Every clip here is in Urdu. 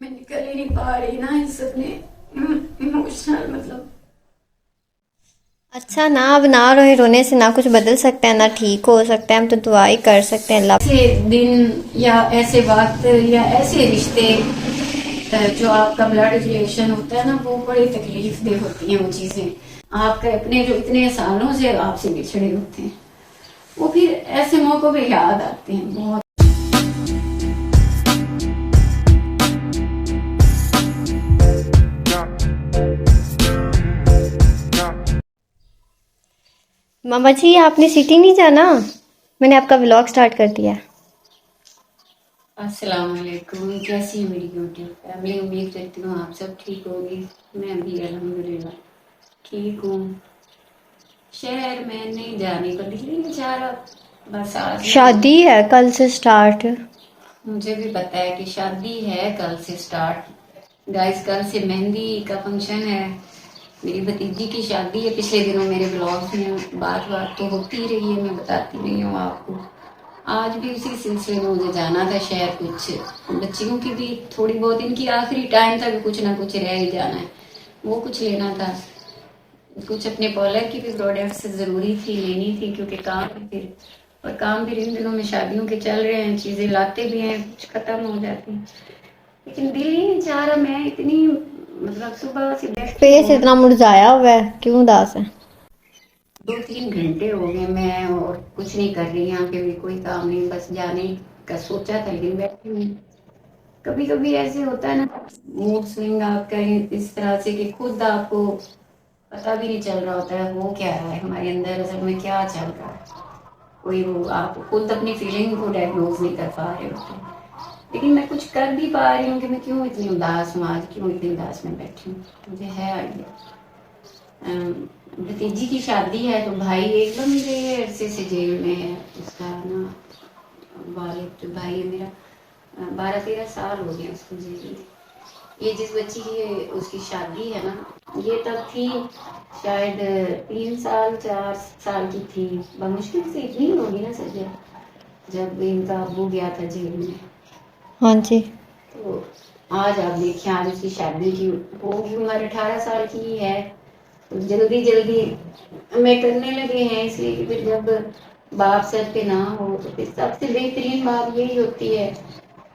میں نکل ہی نہیں پا رہی نا اس اپنے ایموشنل مطلب. اچھا نا، اب نہ روئے، رونے سے نہ کچھ بدل سکتا ہے نہ ٹھیک ہو سکتا ہے. ہم تو دعا ہی کر سکتے ہیں اللہ. ایسے دن یا ایسے وقت یا ایسے رشتے جو آپ کا بلڈ ریلیشن ہوتا ہے نا، وہ بڑی تکلیف دہ ہوتی ہیں وہ چیزیں. آپ کے اپنے جو اتنے سالوں سے آپ سے بچھڑے ہوتے ہیں، وہ پھر ایسے موقعوں پہ یاد آتے ہیں بہت. ماما جی آپ نے سٹی نہیں جانا؟ میں نے آپ کا ولاگ سٹارٹ کر دیا. السلام علیکم، کیسی ہے میری یوٹیوب فیملی؟ امید کرتی ہوں آپ سب ٹھیک ہوگی. میں بھی الحمدللہ ٹھیک ہوں. شہر میں نہیں جانے کا دل ہی نہیں چاہ رہا، بس آج نا شادی ہے کل سے سٹارٹ. مجھے بھی پتا ہے کہ شادی ہے کل سے سٹارٹ. گائز کل سے مہندی کا فنکشن ہے، میری بھتیجی کی شادی ہے. پچھلے دنوں میرے بلاگس میں بات تو ہوتی رہی ہے، میں بتاتی نہیں ہوں آپ کو. آج بھی اسی سلسلے میں مجھے جانا تھا شہر. کچھ بچیوں کی بھی تھوڑی بہت، ان کی آخری ٹائم تک کچھ نہ کچھ رہ ہی جانا ہے، وہ کچھ لینا تھا. کچھ اپنے پارلر کی بھی پروڈکٹس ضروری تھی، لینی تھی، کیونکہ کام بھی ان دنوں میں شادیوں کے چل رہے ہیں. چیزیں لاتے بھی ہیں، کچھ ختم ہو جاتی ہیں، لیکن دل ہی نہیں چاہ رہا. میں اتنی مطلب صبح سے بیٹھی فیس ہوں، اتنا مرجھایا ہوا ہے، کیوں اداس ہے؟ 2-3 گھنٹے ہو گئے میں اور کچھ نہیں کر رہی. یہاں پہ بھی کوئی کام نہیں، بس جانے کا سوچا تھا لیکن بیٹھی ہوں. کبھی کبھی ایسے ہوتا ہے نا، موڈ سوئنگ آپ کہیں اس طرح سے کہ خود آپ کو پتا بھی نہیں چل رہا ہوتا ہے وہ کیا ہے ہمارے اندر، اصل میں کیا چل رہا ہے. کوئی وہ آپ خود اپنی فیلنگ کو ڈائگنوز نہیں کر پا رہے ہوتے. لیکن میں کچھ کر بھی پا رہی ہوں کہ میں کیوں اتنی اداس ہوں آج، کیوں اتنی اداس میں بیٹھی ہوں. مجھے ہے آئیڈیا. بھتیجی کی شادی ہے تو بھائی ایک دم بڑے عرصے سے جیل میں ہے. اس کا نا والد جو بھائی ہے میرا، 12-13 سال ہو گیا اس کو جیل میں. یہ جس بچی کی اس کی شادی ہے نا، یہ تب تھی شاید 3 سال 4 سال کی تھی بمشکل سے. اتنی ہوگی نا سجا جب ان کا ابو گیا تھا جیل میں. ہاں جی. تو آج آپ دیکھیں، آج اس کی شادی کی ہوگی عمر 18 سال کی ہی ہے. جلدی جلدی میں کرنے لگے ہیں، اس لیے کہ پھر جب باپ سر پہ نہ ہو تو پھر سب سے بہترین بات یہی ہوتی ہے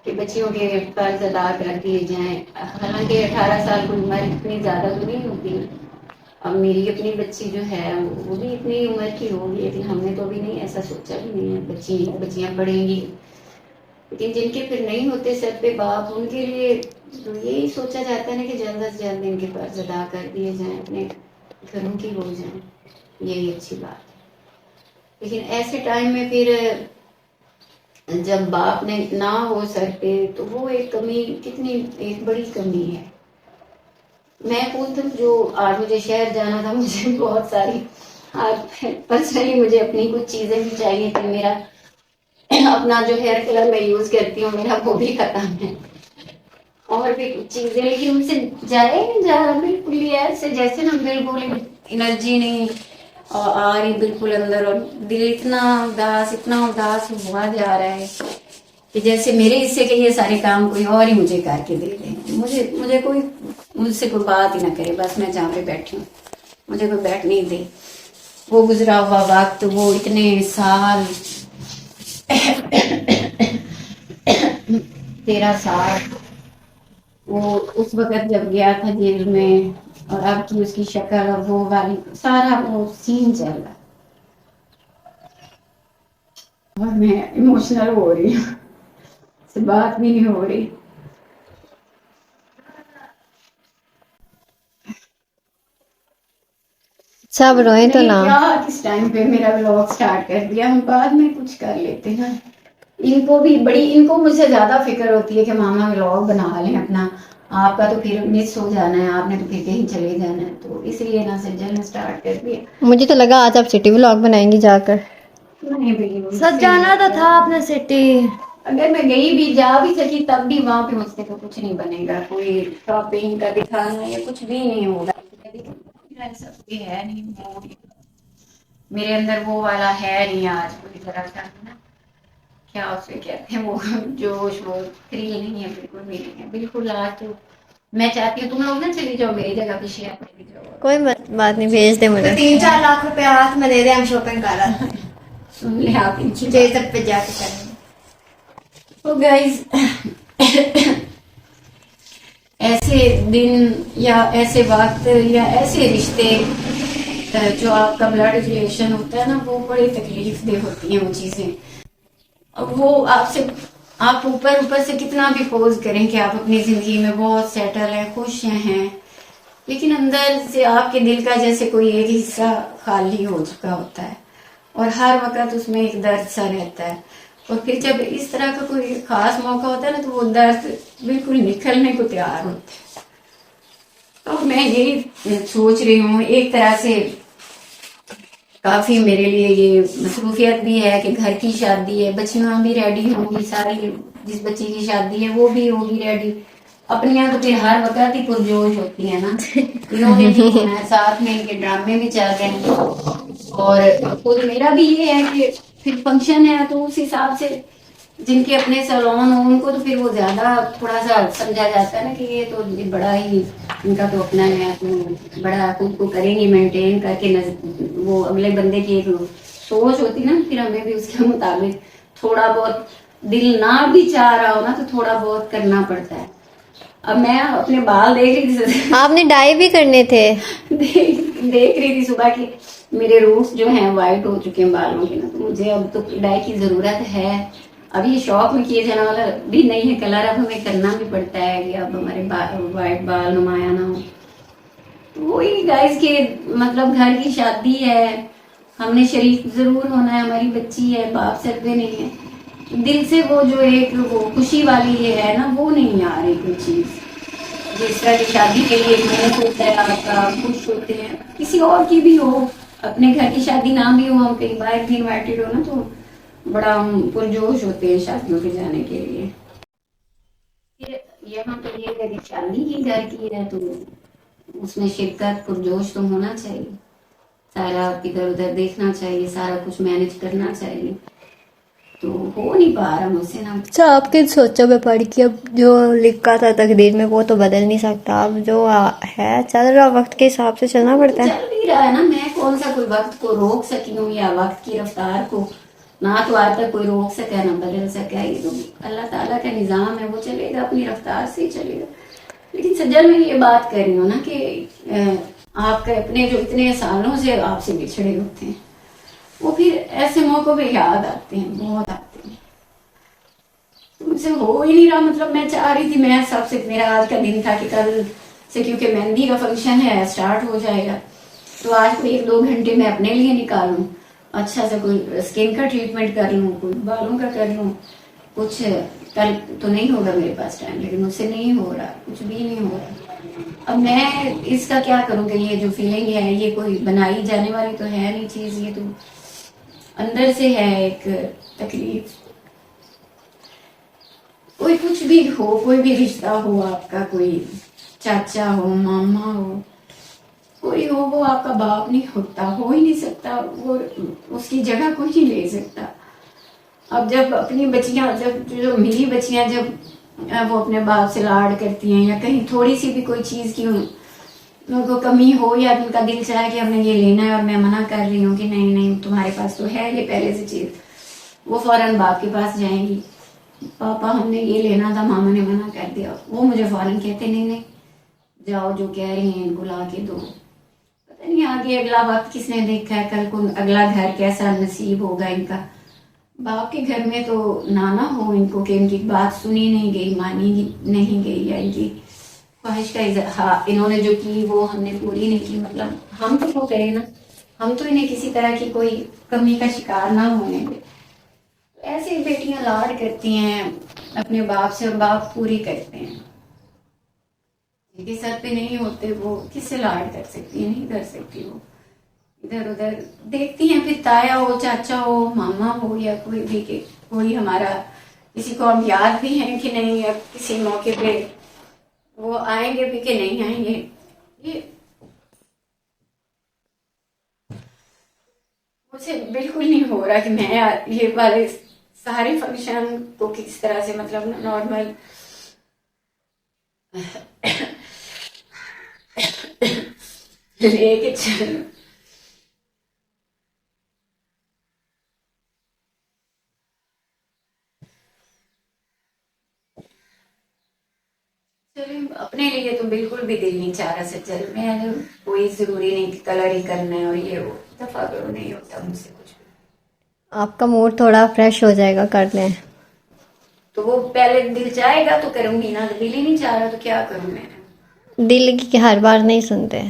کہ بچیوں کے قرض ادا کر دیے جائیں. حالانکہ 18 سال کی عمر اتنی زیادہ تو نہیں ہوتی. اب میری اپنی بچی جو ہے وہ بھی اتنی عمر کی ہوگی، لیکن ہم نے تو ابھی نہیں ایسا سوچا بھی نہیں ہے. بچیاں پڑھیں گی، لیکن جن کے پھر نہیں ہوتے سر پہ باپ، ان کے لیے تو یہی سوچا جاتا ہے نا کہ جلد از جلد ان کے قرض ادا کر دیے جائیں، اپنے گھروں کی ہو جائیں. یہی اچھی بات ہے. لیکن ایسے ٹائم میں پھر جب باپ نے نہ ہو سر پہ تو وہ ایک کمی، کتنی ایک بڑی کمی ہے. میں خود جو آج مجھے شہر جانا تھا، مجھے بہت ساری آج پرسنلی مجھے اپنی کچھ چیزیں بھی چاہیے تھی. میرا اپنا جو ہیئر کلر میں یوز کرتی ہوں میرا وہ بھی ختم ہے، اور بھی کچھ چیزیں، لیکن ان سے جایا ہی نہیں جا رہا. بالکل ہی ایسے جیسے نا بالکل انرجی نہیں آ رہی بالکل اندر، اور دل اتنا اداس ہوا جا رہا ہے کہ جیسے میرے حصے کے یہ سارے کام کوئی اور ہی مجھے کر کے دے دیں. مجھے کوئی مجھ سے کوئی بات ہی نہ کرے، بس میں جہاں پہ بیٹھی ہوں مجھے کوئی بیٹھ نہیں دے. وہ گزرا ہوا وقت، وہ اتنے سال 13 سال، وہ اس وقت جب گیا تھا جیل میں، اور اب کی اس کی شکل اور وہ والی سارا وہ سین چل رہا. اور میں ایموشنل ہو رہی ہوں، سے بات بھی نہیں ہو رہی. سب روئیں تو نہیں نہ. کیا کس ٹائم پہ میرا ولاگ سٹارٹ کر دیا، ہم بعد میں کچھ کر لیتے ہیں. ان کو مجھ سے زیادہ فکر ہوتی ہے کہ ماما ولاگ بنا لیں اپنا. آپ کا تو پھر مس ہو جانا ہے، آپ نے تو پھر کہیں چلے جانا ہے، تو اس لیے نہ سجل نے اسٹارٹ کر دیا. مجھے تو لگا آج آپ سٹی ولاگ بنائیں گی جا کر. نہیں بھائی، سچ جانا تو تھا آپ نے سٹی. اگر میں گئی بھی جا بھی سکی تب بھی وہاں پہ مجھ سے تو کچھ نہیں بنے گا. کوئی شاپنگ کا دکھانا یا کچھ بھی نہیں ہوگا. سب بھی ہے نہیں، میرے اندر وہ والا ہے نہیں آج پوری طرح کا نا. کیا اسے کہتے ہیں وہ جوش، وہ تھریل نہیں ہے، بالکل بھی نہیں ہے، بالکل. آج تو میں چاہتی ہوں تم لوگ نا چلی جاؤ میری جگہ پہ، شیئر پہ بھی جاؤ. کوئی بات نہیں، بھیج دے مجھے. 3-4 لاکھ روپے ہاتھ میں دے دے، ہم شاپنگ کر آتے ہیں. سن لے آپ ان کی جیسے پہ جا کے کریں گے. تو گائز ایسے دن یا ایسے وقت یا ایسے رشتے جو آپ کا بلڈ ریلیشن ہوتا ہے نا، وہ بڑی تکلیف دہ ہوتی ہیں وہ چیزیں. وہ آپ اوپر سے کتنا بھی پوز کریں کہ آپ اپنی زندگی میں بہت سیٹل ہیں، خوش ہیں، لیکن اندر سے آپ کے دل کا جیسے کوئی ایک حصہ خالی ہو چکا ہوتا ہے، اور ہر وقت اس میں ایک درد سا رہتا ہے. اور پھر جب اس طرح کا کوئی خاص موقع ہوتا ہے نا، تو وہ درد بالکل نکلنے کو تیار ہوتا ہے. تو میں یہی سوچ رہی ہوں، ایک طرح سے کافی میرے لیے یہ مصروفیت بھی ہے کہ گھر کی شادی ہے، بچیاں بھی ریڈی ہوں گی، ساری جس بچی کی شادی ہے وہ بھی ہوگی ریڈی. اپنیاں تو پھر ہر وقت ہی پرجوش ہوتی ہیں نا، انہوں نے بھی ہونا ہے ساتھ میں، ان کے ڈرامے بھی چل رہے ہیں. اور خود میرا بھی یہ ہے کہ پھر فنکشن ہے تو اس حساب سے جن کے اپنے سیلون ہوں ان کو تو پھر وہ زیادہ تھوڑا سا سمجھا جاتا ہے نا کہ یہ تو بڑا ہی ان کا تو اپنا ہے، تو بڑا خود کو کریں گی مینٹین کر کے. وہ اگلے بندے کی ایک سوچ ہوتی نا، پھر ہمیں بھی اس کے مطابق تھوڑا بہت دل نہ بھی چاہ رہا ہو نا تو تھوڑا بہت کرنا پڑتا ہے. اب میں اپنے بال دیکھ رہی تھی، آپ نے ڈائی بھی کرنے تھے. دیکھ رہی تھی صبح کی میرے روٹس جو ہیں وائٹ ہو چکے ہیں بالوں کے نا، تو مجھے اب تو ڈائی کی ضرورت ہے. اب یہ شوق میں کیے جانے والا بھی نہیں ہے کلر، اب ہمیں کرنا بھی پڑتا ہے کہ اب ہمارے وائٹ بال نمایاں نہ ہو. وہی گائز کے مطلب گھر کی شادی ہے، ہم نے شریک ضرور ہونا ہے، ہماری بچی ہے، باپ سر پہ نہیں ہے. دل سے وہ جو ایک وہ خوشی والی یہ ہے نا، وہ نہیں آ رہی کوئی چیز. جس طرح کی شادی کے لیے محنت ہوتا ہے آپ کا، خوش ہوتے ہیں، کسی اور کی بھی ہو، اپنے گھر کی شادی نہ بھی ہو، ہم کہیں باہر بھی انوائٹیڈ ہو نا تو بڑا ہم پرجوش ہوتے ہیں شادیوں پہ جانے کے لیے. پھر یہاں پہ یہ میری شادی کی گھر کی ہے تو اس میں شرکت پرجوش تو ہونا چاہیے، سارا ادھر ادھر دیکھنا چاہیے، سارا کچھ مینج کرنا چاہیے. تو ہو نہیں پا رہا مجھ سے نا. اچھا، آپ کی سوچوں میں پڑ کے اب جو لکھا تھا تقدیر میں وہ تو بدل نہیں سکتا، اب جو ہے چل رہا وقت کے حساب سے چلنا پڑتا ہے. چل بھی رہا ہے نا، میں کون سا کوئی وقت کو روک سکی ہوں یا وقت کی رفتار کو نہ تو آج تک کوئی روک سکا نہ بدل سکا. یہ تو اللہ تعالیٰ کا نظام ہے، وہ چلے گا اپنی رفتار سے ہی چلے گا. لیکن سجل میں یہ بات کر رہی ہوں نا کہ آپ کے اپنے جو اتنے سالوں سے آپ سے بچھڑے ہوتے ہیں وہ پھر ایسے موقعوں پہ یاد آتے ہیں، بہت آتے ہیں. مجھ سے ہو ہی نہیں رہا، مطلب میں چاہ رہی تھی، میں سب سے میرا آج کا دن تھا کہ کل سے کیونکہ مہندی کا فنکشن ہے اسٹارٹ ہو جائے گا، تو آج کوئی 1-2 گھنٹے میں اپنے لیے نکالوں، اچھا سا کوئی اسکن کا ٹریٹمنٹ کر لوں، کوئی بالوں کا کر لوں کچھ. کل تو نہیں ہوگا میرے پاس ٹائم، لیکن مجھ سے نہیں ہو رہا، کچھ بھی نہیں ہو رہا. اب میں اس کا کیا کروں کہ یہ جو فیلنگ ہے یہ کوئی بنائی جانے والی تو ہے نہیں چیز، یہ تو اندر سے ہے ایک تکلیف. کوئی کچھ بھی ہو، کوئی بھی رشتہ ہو آپ کا، کوئی چاچا ہو، ماما ہو، کوئی ہو، وہ آپ کا باپ نہیں ہوتا، ہو ہی نہیں سکتا، وہ اس کی جگہ کوئی نہیں لے سکتا. اب جب اپنی بچیاں، جب جو میری بچیاں جب وہ اپنے باپ سے لاڈ کرتی ہیں یا کہیں تھوڑی سی بھی کوئی چیز کی ان کو کمی ہو یا ان کا دل چاہے کہ ہمیں یہ لینا ہے اور میں منع کر رہی ہوں کہ نہیں نہیں تمہارے پاس تو ہے یہ پہلے سے چیز، وہ فوراً باپ کے پاس جائیں گی، پاپا ہم نے یہ لینا تھا، ماما نے منع کر دیا. وہ مجھے فوراً کہتے نہیں نہیں جاؤ، جو کہہ رہی ہیں ان کو لا کے دو. پتہ نہیں آگے اگلا وقت کس نے دیکھا ہے، کل کو اگلا گھر کیسا نصیب ہوگا ان کا. باپ کے گھر میں تو نانا ہو ان کو کہ ان کی بات سنی نہیں گئی، مانی نہیں گئی، یا ان کی خواہش کا اظہار انہوں نے جو کی وہ ہم نے پوری نہیں کی. مطلب ہم تو ہو گئے نا، ہم تو انہیں کسی طرح کی کوئی کمی کا شکار نہ ہونے دے. ایسے بیٹیاں لاڈ کرتی ہیں اپنے باپ سے اور باپ پوری کرتے ہیں. جن کے سر پہ نہیں ہوتے وہ کس سے لاڈ کر سکتی ہیں، نہیں کر سکتی. وہ ادھر ادھر دیکھتی ہیں، پھر تایا ہو، چاچا ہو، ماما ہو یا کوئی بھی کہ کوئی ہمارا کسی کو ہم یاد بھی ہیں کہ نہیں، یا کسی موقع پہ وہ آئیں گے بھی کہ نہیں آئیں گے. یہ مجھے بالکل نہیں ہو رہا کہ میں یہ والے سارے فنکشن کو کس طرح سے مطلب نارمل لے کے چل. اپنے لیے تو بالکل بھی دل نہیں چاہ رہا سچل میں. کوئی ضروری نہیں کہ کلر ہی کرنا ہے اور یہ وہ دفعہ کرو نہیں ہوتا مجھ سے کچھ بھی. آپ کا موڈ تھوڑا فریش ہو جائے گا کر لیں. تو وہ پہلے دل چاہے گا تو کروں گی نا. دل ہی نہیں چاہ رہا تو کیا کروں میں. دل کی ہر بار نہیں سنتے.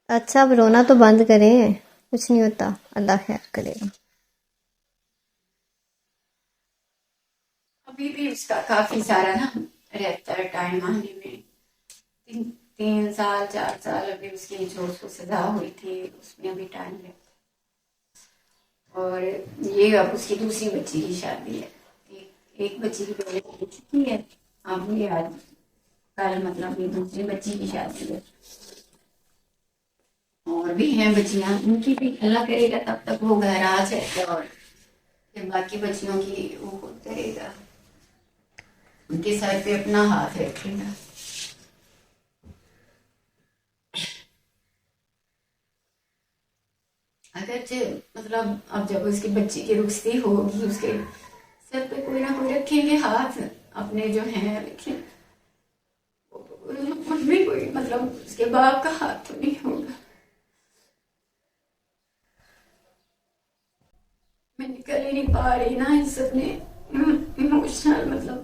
اچھا اب رونا تو بند کریں. کچھ نہیں ہوتا. اللہ خیر کرے گا. ابھی بھی اس کا کافی سارا نا رہتا ہے ٹائم آنے میں. 3 سال 4 سال ابھی اس کی جو اس کو سزا ہوئی تھی اس میں ابھی ٹائم رہتا ہے. اور یہ اب اس کی دوسری بچی کی شادی ہے. ایک بچی کی پہلے ہو چکی ہے. اب یہ آج کل مطلب یہ دوسری بچی کی شادی ہے. اور بھی ہیں بچیاں ان کی بھی اللہ کرے گا تب تک وہ گھر آ جائے گا. اور پھر باقی بچیوں کی وہ خود کرے گا. ان کے سر پہ اپنا ہاتھ رکھے گا. اگرچہ مطلب اب جب اس کی بچی کی رخصتی ہوگی اس کے سر پہ کوئی نہ کوئی رکھیں گے ہاتھ اپنے جو ہیں. لیکن ان میں کوئی مطلب اس کے باپ کا ہاتھ تو نہیں ہوگا. میں نکل ہی نہیں پا رہی نا اس اپنے ایموشنل مطلب.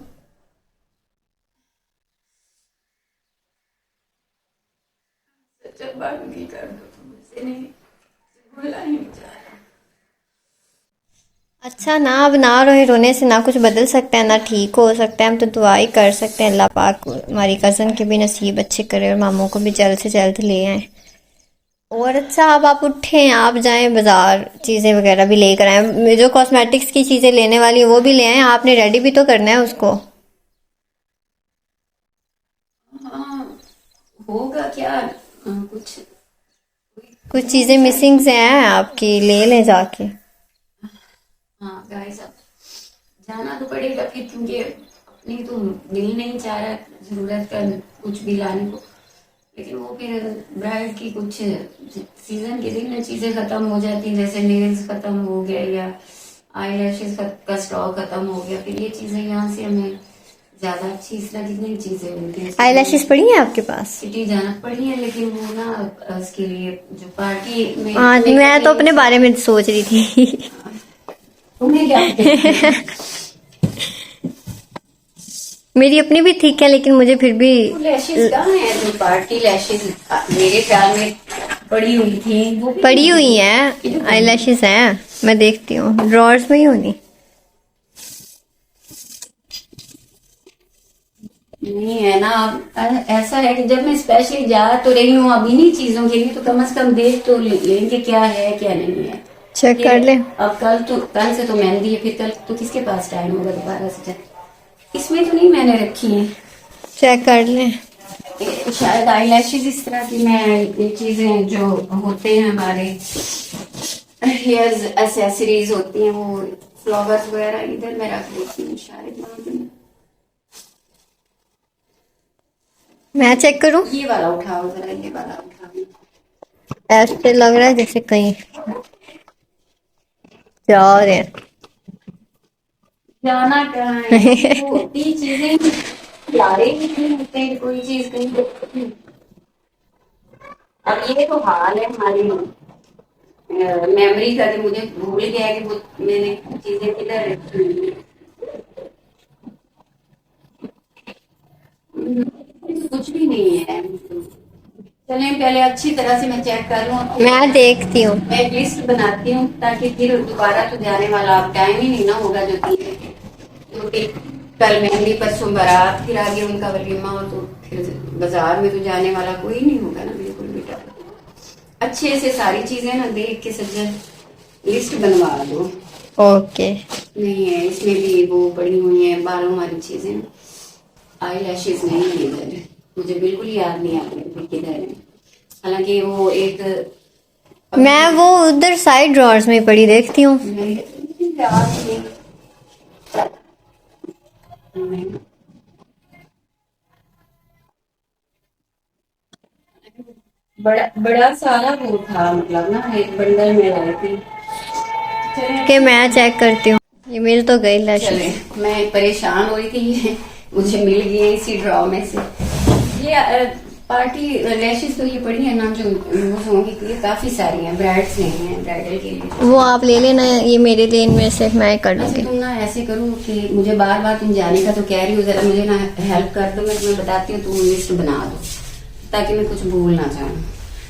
سچل بات نہیں کر دو تو مجھ سے نہیں بولا ہی نہیں جا رہا. اچھا نہ اب نہ روئے. رونے سے نہ کچھ بدل سکتا ہے نہ ٹھیک ہو سکتا ہے. ہم تو دعا ہی کر سکتے ہیں اللہ پاک ہماری کزن کے بھی نصیب اچھے کرے اور ماموں کو بھی جلد سے جلد لے آئیں. اور اچھا اب آپ اٹھیں آپ جائیں بازار چیزیں وغیرہ بھی لے کر آئیں. جو کاسمیٹکس کی چیزیں لینے والی ہیں وہ بھی لے آئیں. آپ نے ریڈی بھی تو کرنا ہے اس کو. ہاں ہوگا کیا کچھ چیزیں مسنگز ہیں آپ کی لے لیں جا کے. ہاں گائز اب جانا تو پڑے گا پھر کیونکہ اپنی تو دل نہیں چاہ رہا ضرورت کا کچھ بھی لانے کو. لیکن وہ پھر برائڈ کی کچھ سیزن کے دن میں چیزیں ختم ہو جاتی ہیں. جیسے نیلز ختم ہو گیا یا آئی لیشز کا اسٹاک ختم ہو گیا. پھر یہ چیزیں یہاں سے ہمیں زیادہ اچھی اس طرح کی چیزیں ملتی ہیں. آئی لیشز پڑی ہیں آپ کے پاس؟ سٹی جانا پڑی ہے لیکن وہ نا اس کے لیے جو پارٹی میں ہاں میں تو اپنے بارے میں سوچ رہی تھی. تمہیں کیا میری اپنی بھی ٹھیک ہے لیکن مجھے پھر بھی لیشز کہاں ہیں جو پارٹی لیشز میرے خیال میں پڑی ہوئی تھی. وہ پڑی ہوئی ہیں آئی لیشز ہیں. میں دیکھتی ہوں ڈرارز میں ہی ہونی. نہیں ہے نا. ایسا ہے کہ جب میں اسپیشلی جا تو رہی ہوں اب انہیں چیزوں کے لیے تو کم از کم دیکھ تو لیں کہ کیا ہے کیا نہیں ہے. چیک کر لیں. اب کل سے تو مہندی ہے. پھر کل تو کس کے پاس ٹائم ہوگا دوبارہ سے. اس میں تو نہیں میں نے رکھی ہے. چیک کر لیں. شاید آئی لیشز اس طرح کی میں یہ چیزیں جو ہوتے ہیں ہمارے ہیئر ایسیسریز ہوتی ہیں وہ فلاورز وغیرہ ادھر میں رکھ دیتی ہوں شاید. میں چیک کروں. یہ والا اٹھاؤ ذرا. یہ والا اٹھاؤ. ایسے لگ رہا ہے جیسے کہیں جا رہے ہیں. جانا کہاں ہے ہوتی چیزیں پیارے نہیں ہوتے ہیں. کوئی چیز کہیں اب یہ تو حال ہے ہماری میموری کا کہ مجھے بھول گیا کہ وہ میں نے چیزیں کدھر رکھی ہوئی ہیں. کچھ بھی نہیں ہے. چلیں پہلے اچھی طرح سے میں چیک کر لوں. میں دیکھتی ہوں. میں ایک لسٹ بناتی ہوں تاکہ پھر دوبارہ تو جانے والا اب ٹائم ہی نہیں نا ہوگا. جو کل مہندی پرسوں بارات پھر آگے ان کا ولیمہ ہو تو پھر بازار میں تو جانے والا کوئی نہیں ہوگا نا بالکل بھی. اچھے سے ساری چیزیں نا دیکھ کے سجا لسٹ بنوا دو. اوکے. نہیں ہے اس میں بھی وہ پڑی ہوئی ہیں بالوں والی چیزیں. آئی لیشز نہیں ہے ادھر. مجھے بالکل یاد نہیں آ رہا کدھر ہے. حالانکہ وہ ایک میں وہ ادھر سائڈ ڈرارز میں پڑی دیکھتی ہوں. بڑا سارا وہ تھا مطلب نا ایک بنڈل میں رہے تھے. کہ میں چیک کرتی ہوں. یہ میرے تو گئی لیشز. چلے میں پریشان ہوئی تھی مجھے مل گئی ہے اسی ڈراؤ میں سے. یہ پارٹی لیشز تو یہ پڑی ہیں نا جو یوز ہوں گی. یہ کافی ساری ہیں برائڈس نہیں ہیں برائڈل کے لیے. وہ آپ لے لینا, یہ میرے لیے ان میں سے میں کر لوں گی. تم نا ایسے کروں کہ مجھے بار بار تم جانے کا تو کہہ رہی ہو, ذرا مجھے نا ہیلپ کر دو. میں تمہیں بتاتی ہوں, تم لسٹ بنا دو تاکہ میں کچھ بھول نہ جاؤں.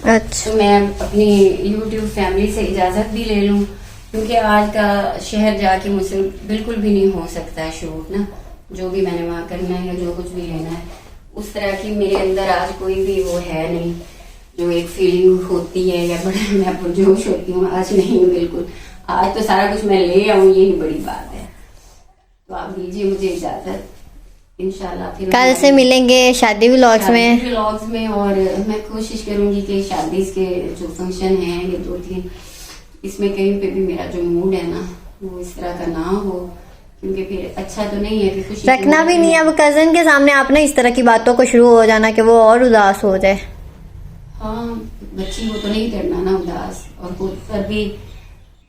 اچھا تو میں اپنی یوٹیوب فیملی سے اجازت بھی لے لوں, کیونکہ آج کا شہر جا کے مجھ سے بالکل بھی نہیں ہو سکتا ہے شوٹ نا. جو بھی میں نے وہاں کرنا ہے یا جو کچھ بھی لینا ہے, اس طرح کی میرے اندر آج کوئی بھی وہ ہے نہیں جو ایک فیلنگ ہوتی ہے یا بڑا میں پرجوش ہوتی ہوں. آج نہیں بالکل. آج تو سارا کچھ میں لے آؤں, یہی بڑی بات ہے. تو آپ دیجیے مجھے اجازت. انشاءاللہ پھر کل سے ملیں گے شادی ولاگس میں. اور میں کوشش کروں گی کہ شادی کے جو فنکشن ہیں یہ 2-3, اس میں کہیں پہ بھی میرا جو موڈ ہے نا وہ اس طرح کا نہ ہو, کیونکہ پھر اچھا تو نہیں ہے کہ خوشی رکھنا بھی نہیں. اب کزن کے سامنے آپ نے اس طرح کی باتوں کو شروع ہو جانا کہ وہ اور اداس ہو جائے. ہاں بچی کو تو نہیں کرنا نا اداس, اور خود پر بھی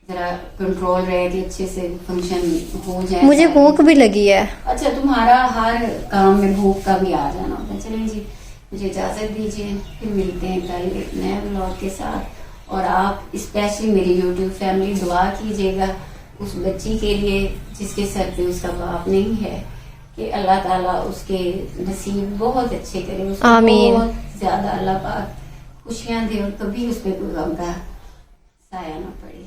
ذرا کنٹرول رہے کہ اچھے سے فنکشن ہو جائے. مجھے بھوک بھی لگی ہے. اچھا تمہارا ہر کام میں بھوک کا بھی آ جانا ہوتا ہے. چلیں جی مجھے اجازت دیجیے, پھر ملتے ہیں کل ایک نئے ولاگ کے ساتھ. اور آپ اسپیشلی میری یوٹیوب فیملی دعا کیجیے گا اس بچی کے لیے جس کے سر پہ اس کا باپ نہیں ہے, کہ اللہ تعالیٰ اس کے نصیب بہت اچھے کرے. اس کو آمین. بہت زیادہ اللہ پاک خوشیاں دے اور کبھی اس پہ کوئی غم کا سایہ نہ پڑے.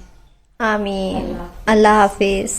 آمین. اللہ حافظ.